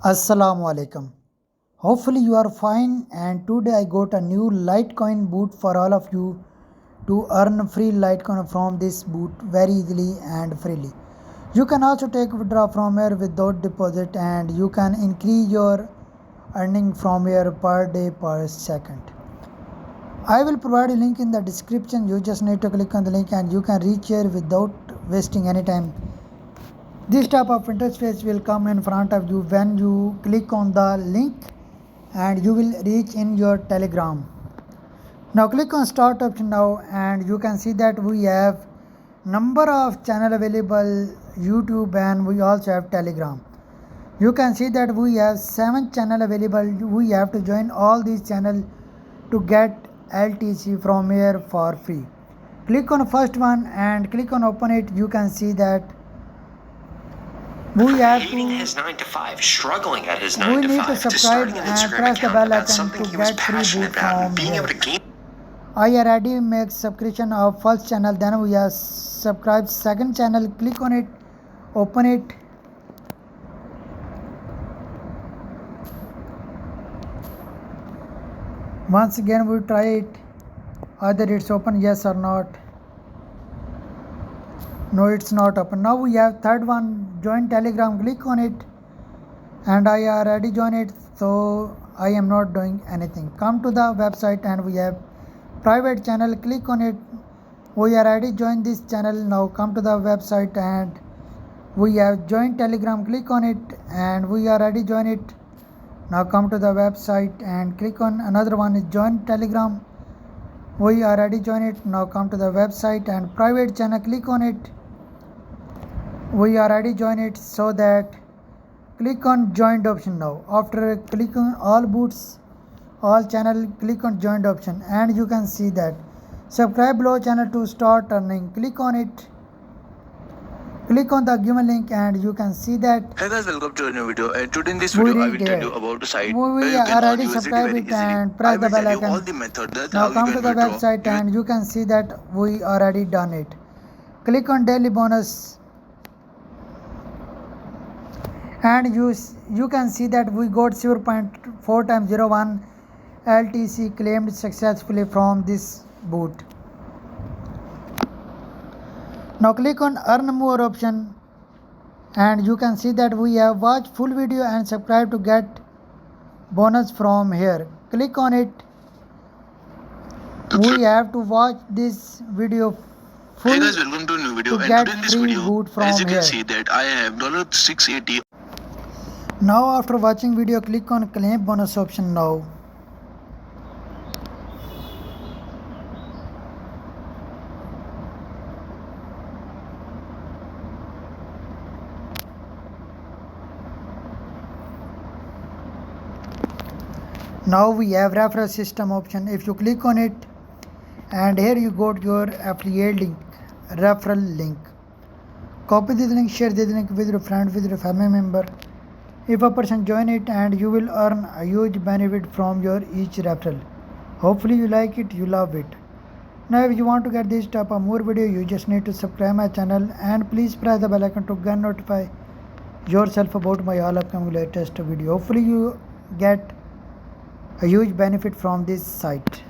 Assalamu alaikum. Hopefully you are fine, and today I got a new Litecoin boot for all of you to earn free Litecoin from this boot very easily and freely. You can also take withdraw from here without deposit, and you can increase your earning from here per day per second. I will provide a link in the description. You just need to click on the link and you can reach here without wasting any time. This type of interface will come in front of you when you click on the link and you will reach in your Telegram. Now click on start option now and you can see that we have number of channel available YouTube and we also have Telegram. You can see that we have 7 channel available. We have to join all these channels to get LTC from here for free. Click on first one and click on open it. You can see that we have hating his 9 to 5, struggling at his 9 we to need 5, to subscribe starting an and Instagram press the account bell about icon something to he was get free passionate boot about and from being here. able to gain. I already make subscription of first channel, then we have subscribe second channel. Click on it, open it. Once again we try it, either it's open, yes or not. No, it's not open. Now we have third one, join Telegram. Click on it and I already joined it, so I am not doing anything. Come to the website and we have private channel. Click on it. We already joined this channel. Now come to the website and we have joined Telegram. Click on it and we already joined it. Now come to the website and click on another one is join Telegram. We already joined it. Now come to the website and private channel. Click on it. We already joined it, so that click on joined option now. After clicking all boots, all channel, click on joined option and you can see that subscribe below channel to start earning. Click on it. Click on the given link and you can see that. Hey guys, welcome to a new video, and today in this video I will tell you about the site where We you can earn already USDT subscribe very it easily. and press I the will bell tell you all icon. the method that Now how come you to can the withdraw. website and you can see that we already done it. Click on daily bonus and you can see that we got 0.4 times 01 LTC claimed successfully from this boot. Now click on earn more option and you can see that we have watch full video and subscribe to get bonus from here. Click on it. We have to watch this video full. Hey guys, welcome to a new video, to and get today in this free video, boot from as you can here. see that I have $680. Now after watching video, click on claim bonus option now. Now we have referral system option. If you click on it and here you got your affiliate link, referral link. Copy this link, share this link with your friend, with your family member. If a person join it and you will earn a huge benefit from your each referral. Hopefully you like it, you love it. Now if you want to get this type of more video, you just need to subscribe my channel and please press the bell icon to get notify yourself about my all upcoming latest video. Hopefully you get a huge benefit from this site.